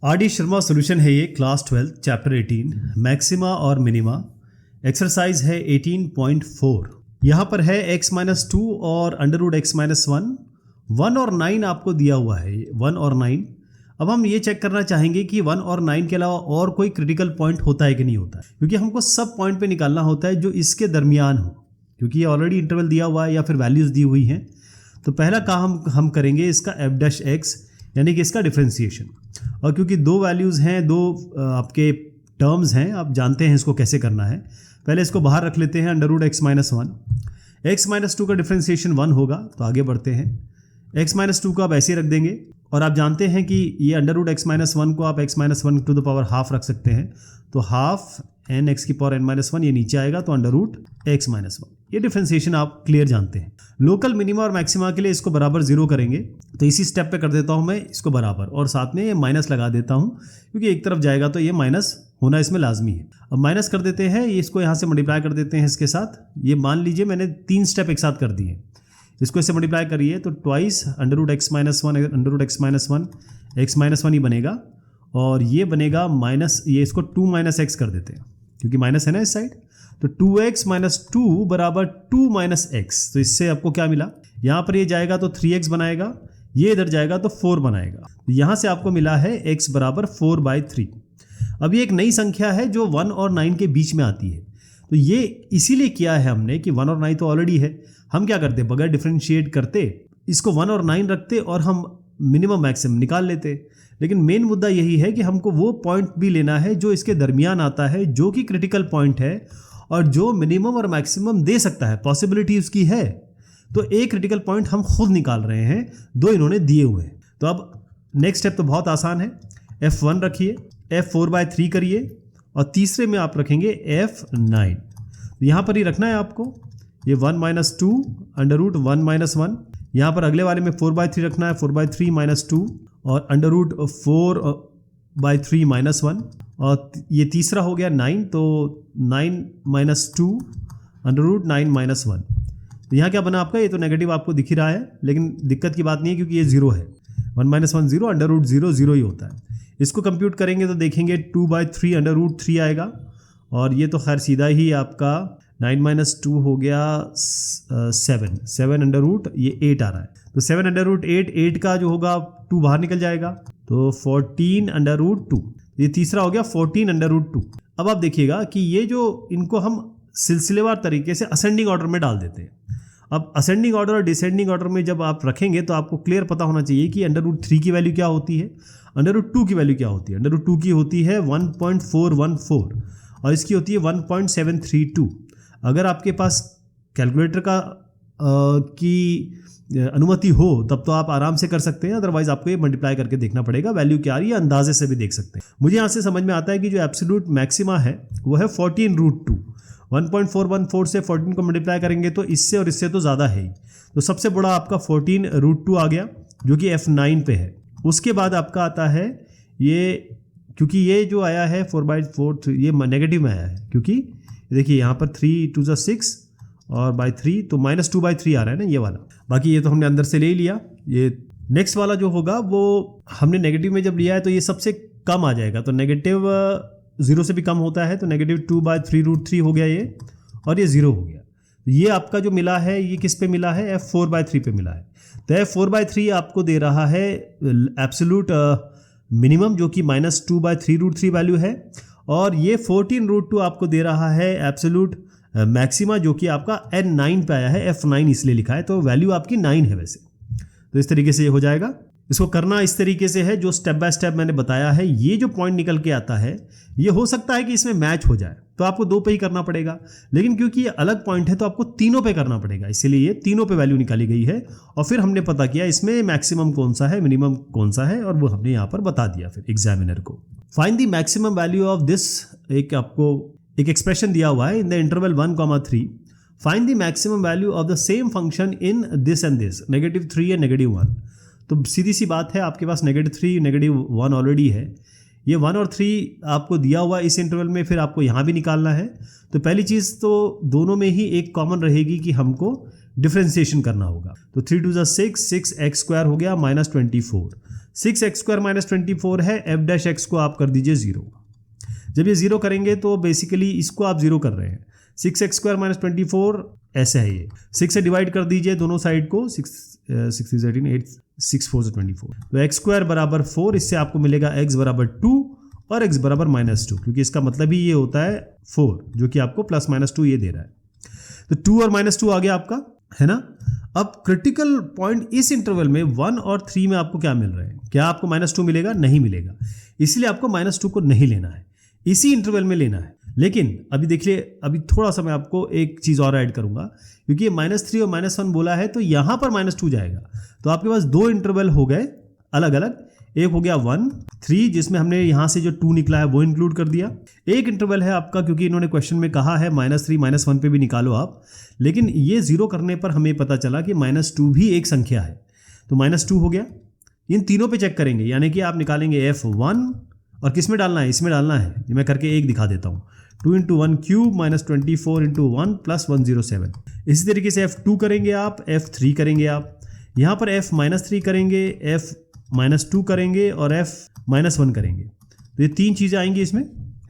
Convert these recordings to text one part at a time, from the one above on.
RD. Sharma solution है ये, class 12 chapter 18 maxima और मिनिमा। एक्सरसाइज है 18.4। यहाँ पर है x-2 और अंडर रूट x-1, 1 और 9 आपको दिया हुआ है, 1 और 9। अब हम ये चेक करना चाहेंगे कि 1 और 9 के अलावा और कोई क्रिटिकल पॉइंट होता है कि नहीं होता है, क्योंकि हमको सब पॉइंट पे निकालना होता है जो इसके दरमियान हो, क्योंकि ये ऑलरेडी इंटरवल दिया हुआ है या फिर वैल्यूज़ दी हुई हैं। तो पहला काम हम करेंगे इसका f' यानी कि इसका डिफ्रेंसिएशन। और क्योंकि दो वैल्यूज़ हैं, दो आपके टर्म्स हैं, आप जानते हैं इसको कैसे करना है। पहले इसको बाहर रख लेते हैं, अंडर रूट x-1, x-2 का डिफ्रेंसिएशन 1 होगा। तो आगे बढ़ते हैं, x-2 को आप ऐसे ही रख देंगे। और आप जानते हैं कि ये अंडर रूट x-1 को आप x-1 to the power half रख सकते हैं। तो हाफ n x की पावर n-1 ये नीचे आएगा, तो अंडर रूट x-1। ये डिफ्रेंसिएशन आप क्लियर जानते हैं। लोकल मिनिमा और मैक्सिमा के लिए इसको बराबर 0 करेंगे, तो इसी स्टेप पे कर देता हूँ मैं इसको बराबर, और साथ में ये माइनस लगा देता हूँ, क्योंकि एक तरफ जाएगा तो ये माइनस होना इसमें लाजमी है। अब माइनस कर देते हैं, ये इसको यहाँ से मल्टीप्लाई कर देते हैं इसके साथ। ये मान लीजिए मैंने 3 स्टेप एक साथ कर दिए, इसको इससे मल्टीप्लाई करिए तो twice under root x-1 under root x-1 ही बनेगा। और ये बनेगा माइनस, ये इसको 2 - x कर देते हैं, क्योंकि माइनस है ना इस साइड। तो 2x - 2 बराबर 2 - x। तो इससे आपको क्या मिला, यहाँ पर ये जाएगा तो 3x बनाएगा, ये इधर जाएगा तो 4 बनाएगा। तो यहाँ से आपको मिला है x बराबर 4/3। अब ये एक नई संख्या है जो 1 और 9 के बीच में आती है। तो ये इसीलिए किया है हमने कि 1 और 9 तो ऑलरेडी है। हम क्या करते, बगैर डिफ्रेंशिएट करते इसको 1 और 9 रखते और हम मिनिमम मैक्सिमम निकाल लेते। लेकिन मेन मुद्दा यही है कि हमको वो पॉइंट भी लेना है जो इसके दरमियान आता है, जो कि क्रिटिकल पॉइंट है और जो मिनिमम और मैक्सिमम दे सकता है, पॉसिबिलिटी उसकी है। तो एक क्रिटिकल पॉइंट हम खुद निकाल रहे हैं, दो इन्होंने दिए हुए हैं। तो अब नेक्स्ट स्टेप तो बहुत आसान है, f1 रखिए, f4/3 करिए, और तीसरे में आप रखेंगे f9। यहाँ पर ही रखना है आपको, ये 1 - 2 अंडर रूट 1 - 1। यहाँ पर अगले वाले में 4/3 रखना है, 4/3 - 2 और अंडर रूट 4/3 - 1। और ये तीसरा हो गया 9, तो 9 - 2 अंडर रूट 9 - 1। तो यहाँ क्या बना आपका, ये तो नेगेटिव आपको दिख ही रहा है, लेकिन दिक्कत की बात नहीं है क्योंकि ये 0 है। 1 - 1 0, अंडर रूट 0 0 ही होता है। इसको कंप्यूट करेंगे तो देखेंगे 2/3 अंडर रूट 3 आएगा, और ये तो खैर सीधा ही आपका 9 - 2 हो गया 7 अंडर रूट, ये 8 आ रहा है। तो 7 अंडर रूट 8 का जो होगा 2 बाहर निकल जाएगा, तो 14 अंडर रूट 2। ये तीसरा हो गया 14 अंडर रूट 2। अब आप देखिएगा कि ये जो इनको हम सिलसिलेवार तरीके से असेंडिंग ऑर्डर में डाल देते हैं। अब असेंडिंग ऑर्डर और डिसेंडिंग ऑर्डर में जब आप रखेंगे तो आपको क्लियर पता होना चाहिए कि अंडर रूट 3 की वैल्यू क्या होती है, अंडर रूट 2 की वैल्यू क्या होती है। अंडर रूट 2 की होती है 1.414 और इसकी होती है 1.732। अगर आपके पास कैलकुलेटर का की अनुमति हो तब तो आप आराम से कर सकते हैं, अदरवाइज आपको ये मल्टीप्लाई करके देखना पड़ेगा वैल्यू क्या आ रही है, अंदाजे से भी देख सकते हैं। मुझे यहाँ से समझ में आता है कि जो एब्सोल्यूट मैक्सिमा है वो है 14√2। 1.414 से 14 को मल्टीप्लाई करेंगे तो इससे और इससे तो ज़्यादा है ही। तो सबसे बड़ा आपका 14√2 आ गया, जो कि f9 पे है। उसके बाद आपका आता है ये, क्योंकि ये जो आया है 4/4 ये नेगेटिव में आया है, क्योंकि देखिए यहाँ पर 3 2 6 और बाई 3, तो -2/3 आ रहा है ना ये वाला। बाकी ये तो हमने अंदर से ले लिया। ये नेक्स्ट वाला जो होगा वो हमने नेगेटिव में जब लिया है तो ये सबसे कम आ जाएगा, तो नेगेटिव 0 से भी कम होता है, तो -2/3√3 हो गया ये, और ये 0 हो गया। ये आपका जो मिला है ये किस पे मिला है, f4/3 पे मिला है। तो f4/3 आपको दे रहा है एब्सोल्यूट मिनिमम, जो कि -2/3√3 वैल्यू है, और ये 14√2 आपको दे रहा है एब्सोल्यूट मैक्सिमा, जो कि आपका n9 पे आया है, f9 इसलिए लिखा है, तो वैल्यू आपकी 9 है वैसे। तो इस तरीके से ये हो जाएगा। इसको करना इस तरीके से है जो स्टेप बाय स्टेप मैंने बताया है। ये जो पॉइंट निकल के आता है ये हो सकता है कि इसमें मैच हो जाए, तो आपको 2 पे ही करना पड़ेगा, लेकिन क्योंकि ये अलग पॉइंट है तो आपको तीनों पे करना पड़ेगा, इसीलिए ये तीनों पे वैल्यू निकाली गई है। और फिर हमने पता किया इसमें मैक्सिमम कौन सा है, मिनिमम कौन सा है, और वो हमने यहाँ पर बता दिया फिर एग्जामिनर को। Find the maximum value of this, एक आपको एक एक्सप्रेशन दिया हुआ है, in the interval 1, 3 find the maximum value of the same function in this and this, -3 and -1। तो सीधी सी बात है, आपके पास -3 -1 ऑलरेडी है, ये 1 और 3 आपको दिया हुआ इस इंटरवल में, फिर आपको यहाँ भी निकालना है। तो पहली चीज़ तो दोनों में ही एक कॉमन रहेगी कि हमको डिफ्रेंसिएशन करना होगा। तो 3 2 6 6x² हो गया -24। 6x² माइनस 24 है, f डैश x को आप कर दीजिए 0। जब ये 0 करेंगे तो बेसिकली इसको आप 0 कर रहे हैं। 6x² माइनस 24 ऐसे है ये, 6 से डिवाइड कर दीजिए दोनों साइड को, 6 is 18, 8 6 4 से 24, तो x² बराबर 4, इससे आपको मिलेगा x बराबर 2 और x बराबर -2, क्योंकि इसका मतलब ही ये होता है 4, जो कि आपको +-2 ये दे रहा है। तो 2 और -2 आ गया आपका, है ना। अब क्रिटिकल पॉइंट इस इंटरवल में 1 और 3 में आपको क्या मिल रहे हैं? क्या आपको -2 मिलेगा? नहीं मिलेगा, इसलिए आपको -2 को नहीं लेना है, इसी इंटरवल में लेना है। लेकिन अभी देखिए, अभी थोड़ा सा मैं आपको एक चीज़ और ऐड करूंगा, क्योंकि ये -3 और -1 बोला है तो यहाँ पर -2 जाएगा, तो आपके पास 2 इंटरवल हो गए अलग अलग। एक हो गया 1, 3 जिसमें हमने यहाँ से जो 2 निकला है वो इंक्लूड कर दिया। एक इंटरवल है आपका, क्योंकि इन्होंने क्वेश्चन में कहा है -3 -1 पे भी निकालो आप, लेकिन ये 0 करने पर हमें पता चला कि -2 भी एक संख्या है, तो -2 हो गया। इन तीनों पे चेक करेंगे, यानी कि आप निकालेंगे F1 और किस में डालना है? इसमें डालना है। मैं करके एक दिखा देता हूँ, 2 × 1 क्यूब माइनस 24 × 1 + 107। इसी तरीके से F2 करेंगे आप, F3 करेंगे आप, यहाँ पर F-3 करेंगे, F-2 करेंगे और F-1 करेंगे। तो ये 3 चीज़ें आएंगी इसमें,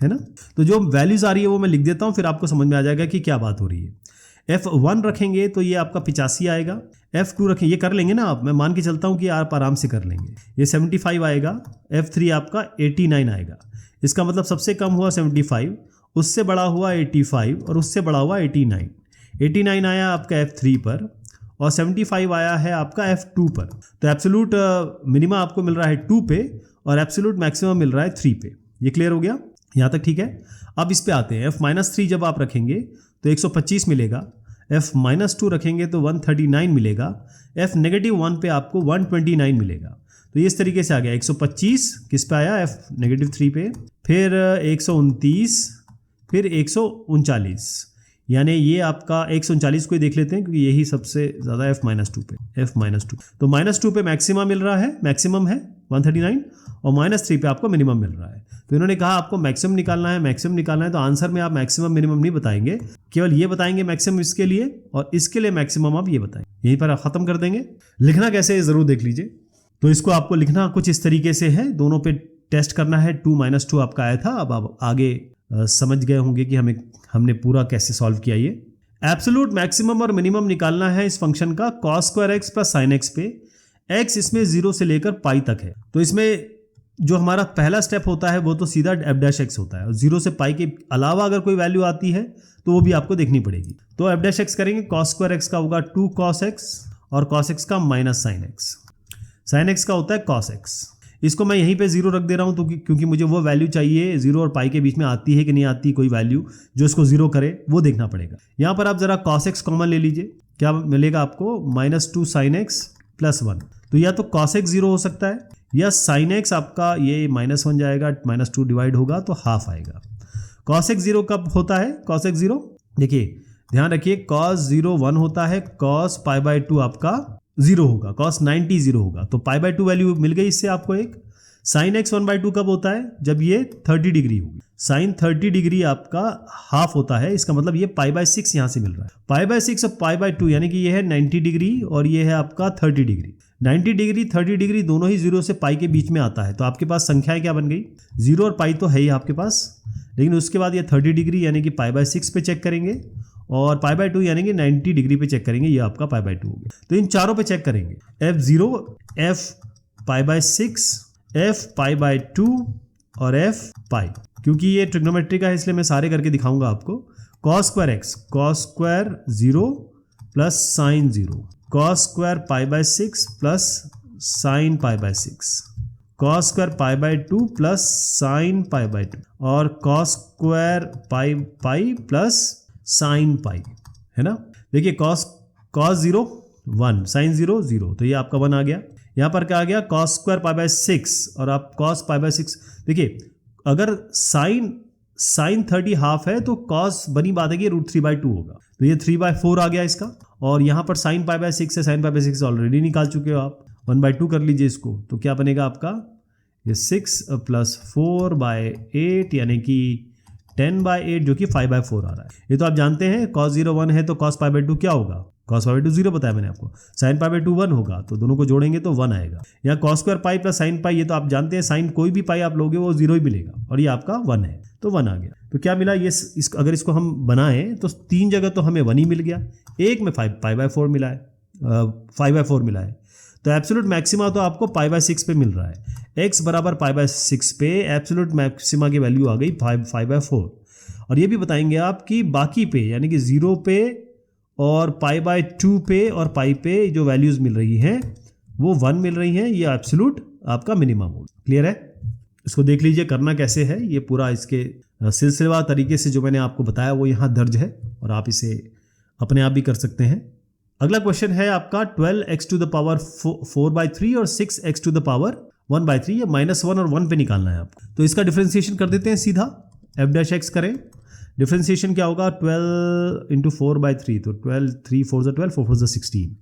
है ना। तो जो वैल्यूज़ आ रही है वो मैं लिख देता हूँ, फिर आपको समझ में आ जाएगा कि क्या बात हो रही है। F1 रखेंगे तो ये आपका 85 आएगा। F2 रखें, ये कर लेंगे ना आप, मैं मान के चलता हूँ कि आप आराम से कर लेंगे। ये 75 आएगा। F3 आपका 89 आएगा। इसका मतलब सबसे कम हुआ 75, उससे बड़ा हुआ 85 और उससे बड़ा हुआ 89। 89 आया आपका F3 पर और 75 आया है आपका F2 पर। तो एब्सोल्यूट मिनिमा आपको मिल रहा है 2 पे और एब्सोल्यूट मैक्सिमम मिल रहा है 3 पे। ये क्लियर हो गया? यहाँ तक ठीक है। अब इस पे आते हैं। F-3 जब आप रखेंगे तो 125 मिलेगा, F-2 रखेंगे तो 139 मिलेगा, F-1 पे आपको 129 मिलेगा। तो ये इस तरीके से आ गया। 125 किस पे आया? F-3 पे, फिर 129, फिर 139, यानी ये आपका 139 को ही देख लेते हैं क्योंकि यही सबसे ज़्यादा F-2 पे, F-2 तो -2 पे मैक्सिमम मिल रहा है, मैक्सिमम है 139 और -3 पे आपको मिनिमम मिल रहा है। तो इन्होंने कहा आपको मैक्सिमम निकालना है, मैक्सिमम निकालना है, तो आंसर में आप मैक्सिमम मिनिमम नहीं बताएंगे, केवल ये बताएंगे मैक्सिमम इसके लिए और इसके लिए मैक्सिमम आप ये बताएंगे। यहीं पर आप ख़त्म कर देंगे। लिखना कैसे है ज़रूर देख लीजिए। तो इसको आपको लिखना कुछ इस तरीके से है, दोनों पे टेस्ट करना है। 2 - 2 आपका आया था। अब आप आगे समझ गए होंगे कि हमने पूरा कैसे सॉल्व किया। ये एब्सोल्यूट मैक्सिमम और मिनिमम निकालना है इस फंक्शन का cos² x + sin x पे। x इसमें 0 से लेकर पाई तक है, तो इसमें जो हमारा पहला स्टेप होता है वो तो सीधा f' होता है और 0 से पाई के अलावा अगर कोई वैल्यू आती है तो वो भी आपको देखनी पड़ेगी। तो f' करेंगे, cos² x का होगा 2 cos x और cos x का -sin x। sin x का होता है cos x। इसको मैं यहीं पे 0 रख दे रहा हूँ तो क्योंकि मुझे वो वैल्यू चाहिए 0 और पाई के बीच में आती है कि नहीं आती कोई वैल्यू जो इसको 0 करे, वो देखना पड़ेगा। यहाँ पर आप जरा cos x कॉमन ले लीजिए, क्या मिलेगा आपको? -2 sin x + 1। तो या तो cos x 0 हो सकता है या sin x आपका ये -1 जाएगा, -2 डिवाइड होगा तो हाफ आएगा। cos x 0 कब होता है? cos x 0 देखिए ध्यान रखिए, cos 0 1 होता है, cos π/2 आपका 0 होगा, cos 90 0 होगा, तो π/2 वैल्यू मिल गई इससे आपको एक। sin x 1/2 कब होता है? जब ये 30 डिग्री होगी। sin 30 डिग्री आपका हाफ होता है, इसका मतलब ये π/6 यहाँ से मिल रहा है। π/6 और π/2 यानी कि ये है 90 डिग्री और ये है आपका 30 डिग्री। 90 डिग्री 30 डिग्री दोनों ही 0 से पाई के बीच में आता है, तो आपके पास संख्याएं क्या बन गई? 0 और पाई तो है ही आपके पास, लेकिन उसके बाद ये 30 डिग्री यानी कि π/6 पे चेक करेंगे और π/2 यानी कि 90 डिग्री पे चेक करेंगे, ये आपका π/2 हो गया। तो इन चारों पे चेक करेंगे, F0, F π/6, F π/2 और F π। क्योंकि ये ट्रिग्नोमेट्री का है इसलिए मैं सारे करके दिखाऊंगा आपको। cos² x, cos² 0 + sin 0, cos² π/6 + sin π/6, cos² π/2 + sin π/2 और cos² π + sin π, है ना। देखिए cos 0 1, sin 0 0, तो ये आपका 1 आ गया। यहाँ पर क्या आ गया? cos² π/6 और आप cos π/6 देखिए, अगर sin 30 हाफ है तो cos बनी बात है कि √3/2 होगा, तो ये 3/4 आ गया इसका। और यहाँ पर sin π/6 है, sin π/6 ऑलरेडी निकाल चुके हो आप, 1/2 कर लीजिए इसको, तो क्या बनेगा आपका? ये 6 + 4/8 यानी कि 10/8 जो कि 5/4 आ रहा है। ये तो आप जानते हैं cos 0 1 है तो cos π/2 क्या होगा, cos π/2 0 बताया मैंने आपको, sin π/2 1 होगा, तो दोनों को जोड़ेंगे तो 1 आएगा। यहाँ cos square pi plus sin पाई, ये तो आप जानते हैं साइन कोई भी पाई आप लोगे वो 0 ही मिलेगा, और ये आपका 1 है तो 1 आ गया। तो क्या मिला, ये अगर इसको हम बनाएं तो 3 जगह तो हमें 1 ही मिल गया, एक में 5/4 मिला है, 5/4 मिला है, तो एब्सोल्यूट मैक्सिमा तो आपको π/6 पे मिल रहा है। x बराबर π/6 पे एब्सोल्यूट मैक्सिमा की वैल्यू आ गई 5/4। और ये भी बताएंगे आप कि बाकी पे यानी कि 0 पे और π/2 पे और पाई पे जो वैल्यूज़ मिल रही हैं वो 1 मिल रही हैं, ये एब्सोल्यूट आपका मिनिमम होगा। क्लियर है? इसको देख लीजिए करना कैसे है, ये पूरा इसके सिलसिलेवार तरीके से जो मैंने आपको बताया वो यहाँ दर्ज है और आप इसे अपने आप भी कर सकते हैं। अगला क्वेश्चन है आपका 12x टू द पावर 4/3 और 6x टू द पावर 1/3, ये -1 और 1 पे निकालना है आपको। तो इसका डिफ्रेंसिएशन कर देते हैं सीधा, f' करें। डिफ्रेंसिएशन क्या होगा, 12 इंटू 4/3, तो 12 3 4 12 4 4 16,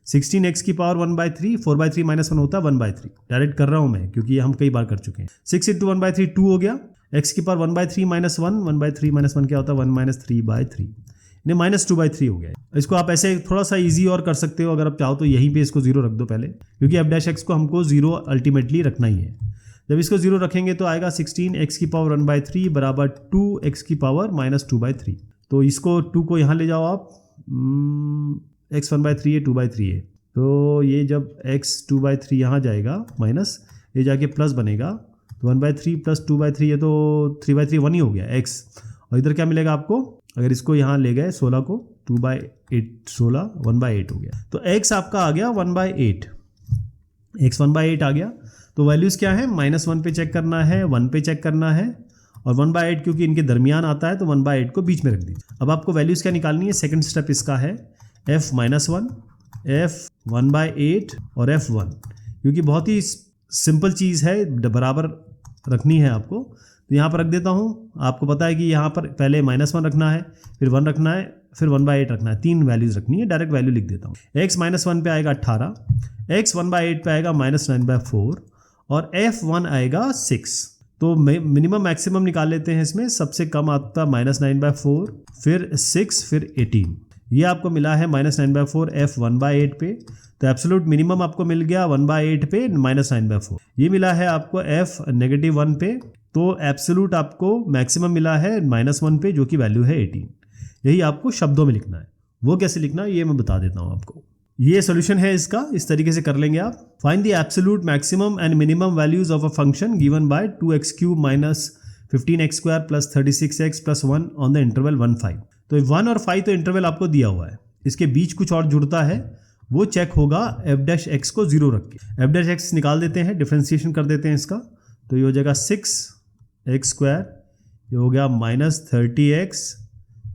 16x की पावर 1/3, 4/3 -1 होता है 1/3, डायरेक्ट कर रहा हूँ मैं क्योंकि ये हम कई बार कर चुके हैं। 6 इंटू 1/3 2 हो गया, x की पावर 1/3 -1, 1/3 -1 क्या होता है 1 - 3/3, नहीं -2/3 हो गया। इसको आप ऐसे थोड़ा सा इजी और कर सकते हो, अगर आप चाहो तो यहीं पे इसको 0 रख दो पहले, क्योंकि f' को हमको 0 अल्टीमेटली रखना ही है। जब इसको 0 रखेंगे तो आएगा 16x की पावर 1/3 बराबर 2x की पावर -2/3। तो इसको 2 को यहाँ ले जाओ आप, x 1/3 है 2/3 है, तो ये जब x 2/3 यहाँ जाएगा माइनस, ये जाके प्लस बनेगा, तो 1/3 प्लस 2/3 ये तो 3/3 1 ही हो गया x। और इधर क्या मिलेगा आपको, अगर इसको यहाँ ले गए 16 को 2/8 16 1/8 हो गया, तो x आपका आ गया 1/8, x 1/8 आ गया। तो वैल्यूज़ क्या है, -1 पे चेक करना है, 1 पे चेक करना है, और 1/8 क्योंकि इनके दरमियान आता है तो 1/8 को बीच में रख दीजिए। अब आपको वैल्यूज़ क्या निकालनी है, सेकंड स्टेप इसका है f -1, f 1/8 और f1, क्योंकि बहुत ही सिंपल चीज़ है, बराबर रखनी है आपको। तो यहाँ पर रख देता हूँ, आपको पता है कि यहाँ पर पहले -1 रखना है, फिर 1 रखना है, फिर 1/8 रखना है, 3 वैल्यूज़ रखनी है, डायरेक्ट वैल्यू लिख देता हूँ। x -1 पे आएगा 18, x 1/8 पे आएगा -9/4 और f1 आएगा 6। तो मिनिमम मैक्सिमम निकाल लेते हैं इसमें, सबसे कम आता -9/4, फिर 6, फिर 18, ये आपको मिला है -9/4 f 1/8 पे। तो एब्सोल्यूट मिनिमम आपको मिल गया 1/8 पे -9/4, ये मिला है आपको f -1 पे। तो एब्सोल्यूट आपको मैक्सिमम मिला है -1 पे जो कि वैल्यू है 18। यही आपको शब्दों में लिखना है, वो कैसे लिखना है ये मैं बता देता हूँ आपको। ये सॉल्यूशन है इसका, इस तरीके से कर लेंगे आप। Find the absolute maximum and minimum values of a function given by 2x³ - 15x² + 36x + 1 on the interval 1 5। तो 1 और 5 तो इंटरवल आपको दिया हुआ है, इसके बीच कुछ और जुड़ता है, वो चेक होगा f' को 0 रख के। f' निकाल देते हैं, डिफ्रेंसिएशन कर देते हैं इसका, तो ये हो जाएगा 6x², ये हो गया -30x,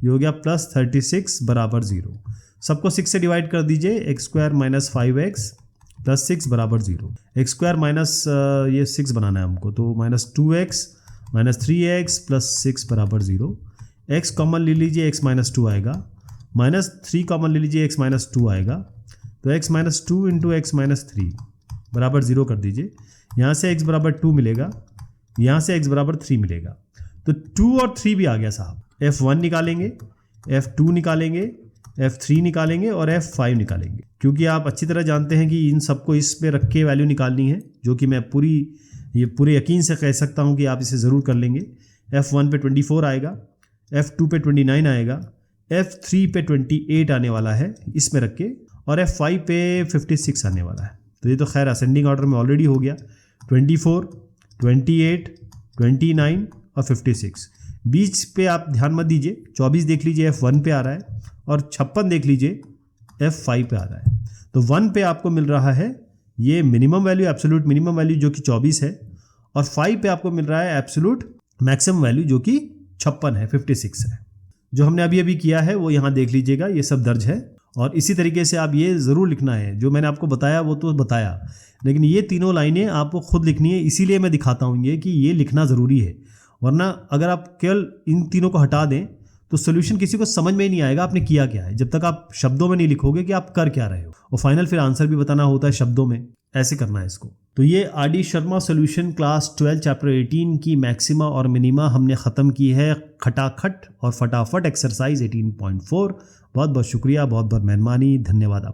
ये हो गया +36 बराबर 0। सबको 6 से डिवाइड कर दीजिए, x² - 5x + 6 बराबर 0। x² माइनस ये 6 बनाना है हमको, तो -2x - 3x + 6 बराबर 0। x कॉमन ले लीजिए, x - 2 आएगा, -3 कॉमन ले लीजिए, x - 2 आएगा, तो x - 2 इंटू x - 3 बराबर 0 कर दीजिए। यहाँ से x बराबर 2 मिलेगा, यहाँ से x बराबर 3 मिलेगा, तो 2 और 3 भी आ गया साहब। f1 निकालेंगे, f2 निकालेंगे, f3 निकालेंगे और f5 निकालेंगे, क्योंकि आप अच्छी तरह जानते हैं कि इन सबको इस पे रख के वैल्यू निकालनी है, जो कि मैं पूरे यकीन से कह सकता हूँ कि आप इसे ज़रूर कर लेंगे। f1 पे 24 आएगा, f2 पे 29 आएगा, f3 पे 28 आने वाला है इसमें रख के, और f5 पे 56 आने वाला है। तो ये तो खैर असेंडिंग ऑर्डर में ऑलरेडी हो गया, 24, 28, 29 और 56। बीच पे आप ध्यान मत दीजिए, 24 देख लीजिए f1 पे आ रहा है, और 56 देख लीजिए f5 पे आ रहा है। तो 1 पे आपको मिल रहा है ये minimum value, absolute minimum value जो कि 24 है, और 5 पे आपको मिल रहा है एब्सोल्यूट मैक्सिमम वैल्यू जो कि 56 है, 56 है। जो हमने अभी अभी किया है वो यहाँ देख लीजिएगा, ये सब दर्ज है। और इसी तरीके से आप ये ज़रूर लिखना है, जो मैंने आपको बताया वो तो बताया, लेकिन ये तीनों लाइनें आपको खुद लिखनी है, इसीलिए मैं दिखाता हूँ ये कि ये लिखना ज़रूरी है। वरना अगर आप केवल इन तीनों को हटा दें तो सोल्यूशन किसी को समझ में ही नहीं आएगा आपने किया क्या है, जब तक आप शब्दों में नहीं लिखोगे कि आप कर क्या रहे हो। और फाइनल फिर आंसर भी बताना होता है शब्दों में, ऐसे करना है इसको। तो ये RD. Sharma solution class 12 chapter 18 की मैक्सिमा और मिनिमा हमने ख़त्म की है खटाखट और फटाफट एक्सरसाइज 18.4। बहुत बहुत शुक्रिया, बहुत बहुत मेहरबानी, धन्यवाद आप।